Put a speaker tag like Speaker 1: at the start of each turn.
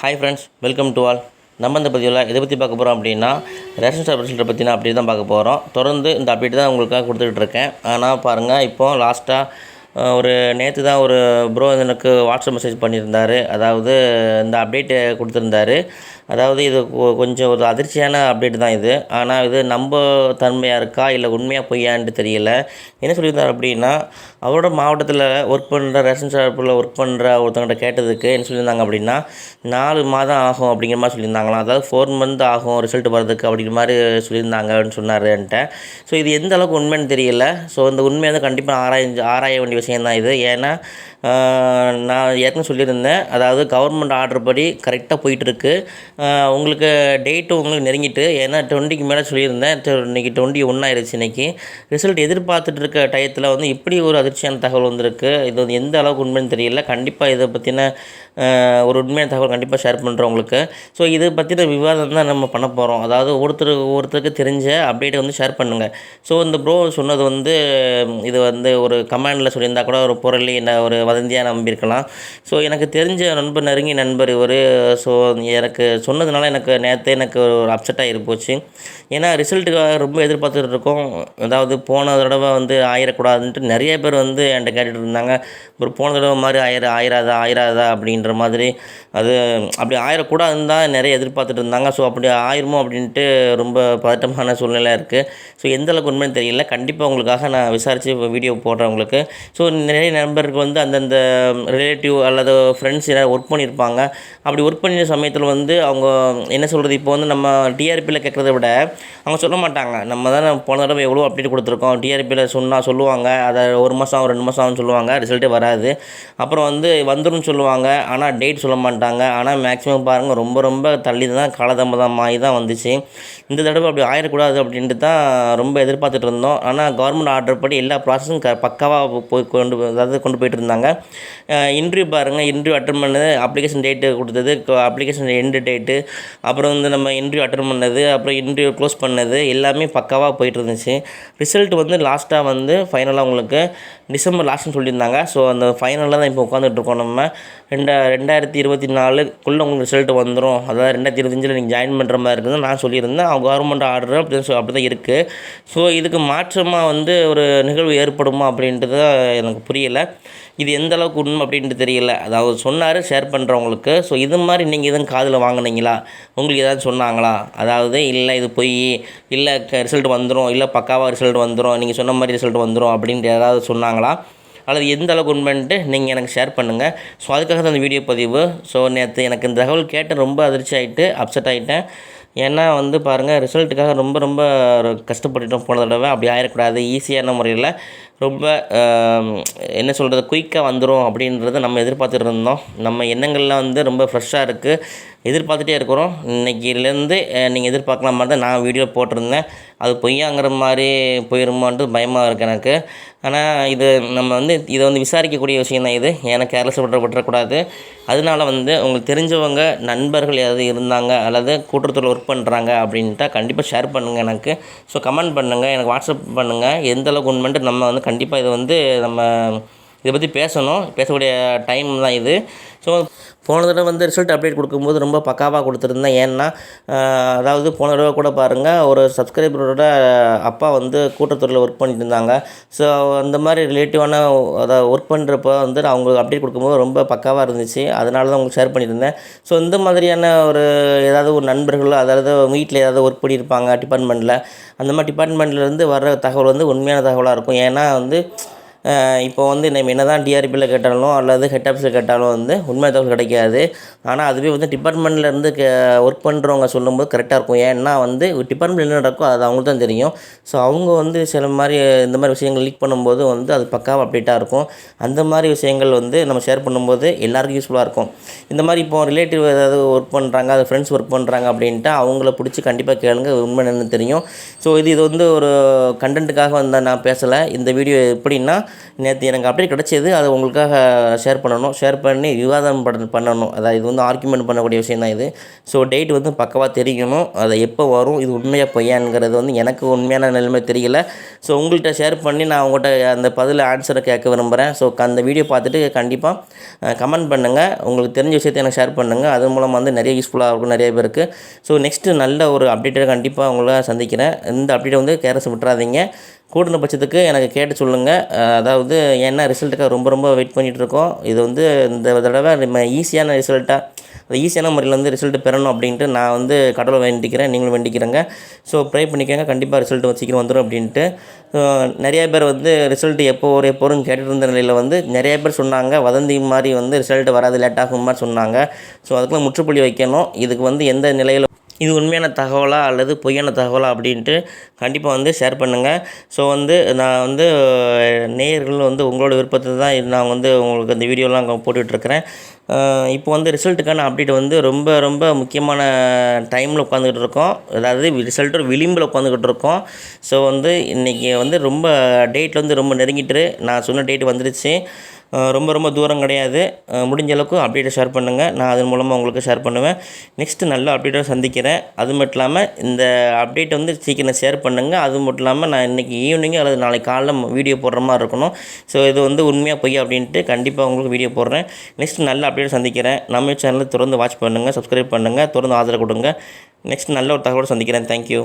Speaker 1: Hi friends, welcome to all. நம்ம இந்த பதிவில் இதை பற்றி பார்க்க போகிறோம் அப்படின்னா, ரேஷன் ஸ்டார் ரிசல்ட்டை பற்றின அப்டேட் தான் பார்க்க போகிறோம். தொடர்ந்து இந்த அப்டேட் தான் உங்களுக்காக கொடுத்துக்கிட்டு இருக்கேன். ஆனால் பாருங்கள், இப்போது லாஸ்ட்டாக ஒரு நேற்று தான் ஒரு ப்ரோ எனக்கு வாட்ஸ்அப் மெசேஜ் பண்ணியிருந்தார். அதாவது இந்த அப்டேட்டு கொடுத்துருந்தாரு. அதாவது இது கொஞ்சம் ஒரு அதிர்ச்சியான அப்டேட் தான் இது. ஆனால் இது நம்ப தன்மையாக இருக்கா இல்லை உண்மையாக பொய்யான்ட்டு தெரியல. என்ன சொல்லியிருந்தார் அப்படின்னா, அவரோட மாவட்டத்தில் ஒர்க் பண்ணுற ரேஷன் ஷாப்பில் ஒர்க் பண்ணுற ஒருத்தவங்கிட்ட கேட்டதுக்கு என்ன சொல்லியிருந்தாங்க அப்படின்னா, 4 மாதம் ஆகும் அப்படிங்கிற மாதிரி சொல்லியிருந்தாங்களாம். அதாவது 4 மந்த் ஆகும் ரிசல்ட் வரதுக்கு அப்படிங்கிற மாதிரி சொல்லியிருந்தாங்க அப்படின்னு சொன்னார் என்கிட்ட. ஸோ இது எந்த அளவுக்கு உண்மைன்னு தெரியல. ஸோ இந்த உண்மையை வந்து கண்டிப்பாக ஆராய வேண்டிய விஷயந்தான் இது. ஏன்னா நான் ஏற்கனவே சொல்லியிருந்தேன், அதாவது கவர்மெண்ட் ஆர்டர் படி கரெக்டாக போயிட்டுருக்கு. உங்களுக்கு டேட்டும் உங்களுக்கு நெருங்கிட்டு, ஏன்னா 20க்கு மேலே சொல்லியிருந்தேன். இன்றைக்கி 21 ஆயிடுச்சு. இன்றைக்கி ரிசல்ட் எதிர்பார்த்துட்டு இருக்க டயத்தில் வந்து இப்படி ஒரு அதிர்ச்சியான தகவல் வந்திருக்கு. இது வந்து எந்த அளவுக்கு உண்மைன்னு தெரியல. கண்டிப்பாக இதை பற்றின ஒரு உண்மையான தகவல் கண்டிப்பாக ஷேர் பண்ணுறோம் உங்களுக்கு. ஸோ இதை பற்றின விவாதம் தான் நம்ம பண்ண போகிறோம். அதாவது ஒருத்தருக்கு தெரிஞ்ச அப்டேட்டை வந்து ஷேர் பண்ணுங்கள். ஸோ இந்த ப்ரோ சொன்னது வந்து இது வந்து ஒரு கமெண்டில் சொல்லியிருந்தால் கூட ஒரு பொருளை என்ன ஒரு வதந்தியாக நம்பியிருக்கலாம். ஸோ எனக்கு தெரிஞ்ச நண்பர், நெருங்கிய நண்பர் இவர். ஸோ எனக்கு சொன்னதுனால எனக்கு ஒரு அப்செட் ஆகி போச்சு. ஏன்னா ரிசல்ட்டுக்காக ரொம்ப எதிர்பார்த்துட்டு இருக்கோம். அதாவது போன தடவை வந்து ஆயிடக்கூடாதுன்ட்டு நிறைய பேர் வந்து என்கிட்ட கேட்டுட்டு இருந்தாங்க. ஒரு போன தடவை மாதிரி ஆயிராதா அப்படின்ற மாதிரி. அது அப்படி ஆயிடக்கூடாதுன்னு தான் நிறைய எதிர்பார்த்துட்டு இருந்தாங்க. ஸோ அப்படி ஆயிருமோ அப்படின்ட்டு ரொம்ப பதட்டமான சூழ்நிலை இருக்குது. ஸோ எந்தளவுக்கு உண்மைன்னு தெரியல. கண்டிப்பாக உங்களுக்காக நான் விசாரித்து வீடியோ போடுறேன் உங்களுக்கு. ஸோ நிறைய நண்பர்கள் வந்து அந்தந்த ரிலேட்டிவ் அல்லது ஃப்ரெண்ட்ஸ் யாராவது ஒர்க் பண்ணியிருப்பாங்க. அப்படி ஒர்க் பண்ணிய சமயத்தில் வந்து அவங்க என்ன சொல்கிறது, இப்போ வந்து நம்ம டிஆர்பியில் கேட்குறத விட அவங்க சொல்ல மாட்டாங்க. நம்ம தான் போன தடவை எவ்வளோ அப்டேட் கொடுத்துருக்கோம், டிஆர்பியில் சொல்லுவாங்க. அதை 1 மாதம் 2 மாதம் ஆகும்னு சொல்லுவாங்க, ரிசல்ட்டே வராது. அப்புறம் வந்து வந்துடும் சொல்லுவாங்க, ஆனால் டேட் சொல்ல மாட்டாங்க. ஆனால் மேக்ஸிமம் பாருங்கள், ரொம்ப ரொம்ப தள்ளி தான் காலதாமதமாகி தான் வந்துச்சு. இந்த தடவை அப்படி ஆயிடக்கூடாது அப்படின்ட்டு தான் ரொம்ப எதிர்பார்த்துட்டு இருந்தோம். ஆனால் கவர்மெண்ட் ஆர்டர் படி எல்லா ப்ராசஸும் பக்காவாக கொண்டு போயிட்டு இருந்தாங்க. இன்டர்வியூ பாருங்கள், இன்டர்வியூ அட்டன் பண்ணது, அப்ளிகேஷன் டேட்டு கொடுத்தது, அப்ளிகேஷன் எண்டு டேட்டு, அப்புறம் வந்து நம்ம இன்டர்வியூ அட்டன் பண்ணது, அப்புறம் இன்டர்வியூ க்ளோஸ் பண்ணது எல்லாமே பக்காவாக போயிட்டு இருந்துச்சு. ரிசல்ட் வந்து லாஸ்ட்டாக வந்து ஃபைனலாக உங்களுக்கு டிசம்பர் லாஸ்ட்னு சொல்லியிருந்தாங்க. ஸோ அந்த ஃபைனலில் தான் இப்போ உட்காந்துட்ருக்கோம். நம்ம 2024க்குள்ளே உங்களுக்கு ரிசல்ட் வந்துடும். அதாவது 2025 நீங்கள் ஜாயின் பண்ணுற மாதிரி இருக்குதுன்னு நான் சொல்லியிருந்தேன். அவங்க கவர்மெண்ட் ஆர்டர் அப்படி தான் இருக்குது. ஸோ இதுக்கு மாற்றமாக வந்து ஒரு நிகழ்வு ஏற்படுமா அப்படின்றது எனக்கு புரியலை. இது எந்த அளவுக்கு உண்மை அப்படின்ட்டு தெரியல. அதாவது சொன்னார், ஷேர் பண்ணுறவங்களுக்கு. ஸோ இது மாதிரி நீங்கள் எதுவும் காதில் வாங்கினீங்களா? உங்களுக்கு ஏதாவது சொன்னாங்களா? அதாவது இல்லை இது பொய், இல்லை ரிசல்ட் வந்துடும், இல்லை பக்காவாக ரிசல்ட் வந்துடும், நீங்கள் சொன்ன மாதிரி ரிசல்ட் வந்துடும் அப்படின்ட்டு யாராவது சொன்னாங்களா? அல்லது எந்த அளவுக்கு உண்மைன்ட்டு நீங்கள் எனக்கு ஷேர் பண்ணுங்கள். ஸோ அதுக்காக தான் அந்த வீடியோ பதிவு. ஸோ நேற்று எனக்கு இந்த தகவல் கேட்டு ரொம்ப அதிர்ச்சி ஆகிட்டு அப்செட் ஆகிட்டேன். ஏன்னா வந்து பாருங்கள், ரிசல்ட்டுக்காக ரொம்ப ரொம்ப கஷ்டப்பட்டுட்டோம் போன தடவை. அப்படி ஆகிடக்கூடாது. ஈஸியான முறையில் ரொம்ப என்ன சொல்கிறது, குயிக்காக வந்துடும் அப்படின்றத நம்ம எதிர்பார்த்துட்டு இருந்தோம். நம்ம எண்ணங்கள்லாம் வந்து ரொம்ப ஃப்ரெஷ்ஷாக இருக்குது, எதிர்பார்த்துட்டே இருக்கிறோம். இன்றைக்கிலேருந்து நீங்கள் எதிர்பார்க்கலாம் மாதிரி தான் நான் வீடியோ போட்டிருந்தேன். அது பொய்யாங்கிற மாதிரி போயிருமான்ட்டு பயமாக இருக்குது எனக்கு. ஆனால் இதை வந்து விசாரிக்கக்கூடிய விஷயம் தான் இது. ஏன்னா கேர்லெஸ் விட்டுறக்கூடாது. அதனால வந்து உங்களுக்கு தெரிஞ்சவங்க, நண்பர்கள் யாராவது இருந்தாங்க அல்லது கூட்டுறவுல ஒர்க் பண்ணுறாங்க அப்படின்ட்டா கண்டிப்பாக ஷேர் பண்ணுங்கள் எனக்கு. ஸோ கமெண்ட் பண்ணுங்கள், எனக்கு வாட்ஸ்அப் பண்ணுங்கள். எந்தளவுக்கு உண்மைன்ட்டு நம்ம வந்து கண்டிப்பாக இதை பற்றி பேசக்கூடிய டைம் தான் இது. ஸோ போன தடவை வந்து ரிசல்ட் அப்டேட் கொடுக்கும்போது ரொம்ப பக்காவாக கொடுத்துருந்தேன். ஏன்னா அதாவது போன தடவை கூட பாருங்கள், ஒரு சப்ஸ்கிரைபரோட அப்பா வந்து கூட்டத்துறையில் ஒர்க் பண்ணிட்டு இருந்தாங்க. ஸோ அந்த மாதிரி ரிலேட்டிவான அதாவது ஒர்க் பண்ணுறப்போ வந்து அவங்களுக்கு அப்டேட் கொடுக்கும்போது ரொம்ப பக்காவாக இருந்துச்சு. அதனால தான் உங்களுக்கு ஷேர் பண்ணியிருந்தேன். ஸோ இந்த மாதிரியான ஏதாவது ஒரு நண்பர்களோ, அதாவது வீட்டில் ஏதாவது ஒர்க் பண்ணியிருப்பாங்க டிபார்ட்மெண்ட்டில், அந்த மாதிரி டிபார்ட்மெண்ட்லேருந்து வர்ற தகவல் வந்து உண்மையான தகவலாக இருக்கும். ஏன்னா வந்து இப்போ வந்து நம்ம என்ன தான் டிஆர்பியில் கேட்டாலும் அல்லது ஹெட் ஆஃபீஸில் கேட்டாலும் வந்து உண்மை தகவல் கிடைக்காது. ஆனால் அதுவே வந்து டிபார்ட்மெண்ட்லேருந்து ஒர்க் பண்ணுறவங்க சொல்லும்போது கரெக்டாக இருக்கும். ஏன்னா வந்து டிபார்ட்மெண்ட் என்ன நடக்கும் அது அவங்களுக்கு தான் தெரியும். ஸோ அவங்க வந்து இந்த மாதிரி விஷயங்கள் லீக் பண்ணும்போது வந்து அது பக்காவாக அப்டேட்டாக இருக்கும். அந்த மாதிரி விஷயங்கள் வந்து நம்ம ஷேர் பண்ணும்போது எல்லாருக்கும் யூஸ்ஃபுல்லாக இருக்கும். இந்த மாதிரி இப்போ ரிலேட்டிவ் ஏதாவது ஒர்க் பண்ணுறாங்க, அது ஃப்ரெண்ட்ஸ் ஒர்க் பண்ணுறாங்க அப்படின்ட்டு அவங்கள பிடிச்சி கண்டிப்பாக கேளுங்க, உண்மை என்னன்னு தெரியும். ஸோ இது வந்து ஒரு கண்டென்ட்டுக்காக வந்து நான் பேசலை. இந்த வீடியோ எப்படின்னா, நேற்று எனக்கு அப்டேட் கிடச்சிது, அதை உங்களுக்காக ஷேர் பண்ணணும். ஷேர் பண்ணி விவாதம் பண்ணணும். அதாவது இது வந்து ஆர்கியூமெண்ட் பண்ணக்கூடிய விஷயம் தான் இது. ஸோ டேட் வந்து பக்காவாக தெரியணும். அதை எப்போ வரும், இது உண்மையாக பொய்யாங்கிறது வந்து எனக்கு உண்மையான நிலைமை தெரியல. ஸோ உங்கள்கிட்ட ஷேர் பண்ணி நான் உங்கள்கிட்ட அந்த பதில் ஆன்சரை கேட்க விரும்புகிறேன். ஸோ அந்த வீடியோ பார்த்துட்டு கண்டிப்பாக கமெண்ட் பண்ணுங்கள். உங்களுக்கு தெரிஞ்ச விஷயத்தை எனக்கு ஷேர் பண்ணுங்கள். அது மூலமாக வந்து நிறைய யூஸ்ஃபுல்லாக இருக்கும் நிறைய பேருக்கு. ஸோ நெக்ஸ்ட்டு நல்ல ஒரு அப்டேட்டை கண்டிப்பாக உங்களை சந்திக்கிறேன். இந்த அப்டேட்டை வந்து கேர்லெஸ் விட்டுறாதீங்க. கூடின பட்சத்துக்கு எனக்கு கேட்டு சொல்லுங்கள். அதாவது ஏன்னா ரிசல்ட்டுக்காக ரொம்ப வெயிட் பண்ணிகிட்ருக்கோம். இது வந்து இந்த தடவை நம்ம ஈஸியான ரிசல்ட்டாக, அது ஈஸியான முறையில் வந்து ரிசல்ட்டு பெறணும் அப்படின்ட்டு நான் வந்து கடவுளை வேண்டிக்கிறேன், நீங்களும் வேண்டிக்கிறேங்க. ஸோ ப்ரே பண்ணிக்கோங்க, கண்டிப்பாக ரிசல்ட் சீக்கிரம் வந்துடும் அப்படின்ட்டு. நிறைய பேர் வந்து ரிசல்ட்டு எப்போ வரும்னு கேட்டுட்டு இருந்த நிலையில் வந்து நிறைய பேர் சொன்னாங்க, வதந்தி மாதிரி வந்து ரிசல்ட்டு வராது, லேட் ஆகும் மாதிரி சொன்னாங்க. ஸோ அதுக்கெல்லாம் முற்றுப்புள்ளி வைக்கணும். இதுக்கு வந்து எந்த நிலையில் இது உண்மையான தகவலா அல்லது பொய்யான தகவலா அப்படின்ட்டு கண்டிப்பாக வந்து ஷேர் பண்ணுங்கள். ஸோ வந்து நான் வந்து நேயர்கள் வந்து உங்களோட விருப்பத்தை தான் நான் வந்து உங்களுக்கு இந்த வீடியோலாம் போட்டுட்ருக்கிறேன். இப்போ வந்து ரிசல்ட்டுக்கான அப்டேட் வந்து ரொம்ப முக்கியமான டைமில் உட்காந்துக்கிட்டு இருக்கோம். அதாவது ரிசல்ட்டு விளிம்பில் உட்காந்துக்கிட்டு இருக்கோம். ஸோ வந்து இன்றைக்கி வந்து ரொம்ப டேட் வந்து ரொம்ப நெருங்கிட்டு, நான் சொன்ன டேட் வந்துடுச்சு. ரொம்ப தூரம் கிடையாது. முடிஞ்ச அளவுக்கு அப்டேட்டை ஷேர் பண்ணுங்கள். நான் அதன் மூலமாக உங்களுக்கு ஷேர் பண்ணுவேன். நெக்ஸ்ட்டு நல்ல அப்டேட்டாக சந்திக்கிறேன். அது மட்டும் இல்லாமல் இந்த அப்டேட்டை வந்து சீக்கிரம் ஷேர் பண்ணுங்கள். அது மட்டும் இல்லாமல் நான் இன்றைக்கி ஈவினிங் அல்லது நாளைக்கு காலைல வீடியோ போடுற மாதிரி இருக்கணும். ஸோ இது வந்து உண்மையாக பொய்யா அப்படின்ட்டு கண்டிப்பாக உங்களுக்கு வீடியோ போடுறேன். நெக்ஸ்ட் நல்ல அப்டேட்டை சந்திக்கிறேன். நம்ம சேனலை தொடர்ந்து வாட்ச் பண்ணுங்கள், சப்ஸ்கிரைப் பண்ணுங்கள், தொடர்ந்து ஆதரவு கொடுங்க. நெக்ஸ்ட் நல்ல ஒரு தகவலோடு சந்திக்கிறேன். தேங்க்யூ.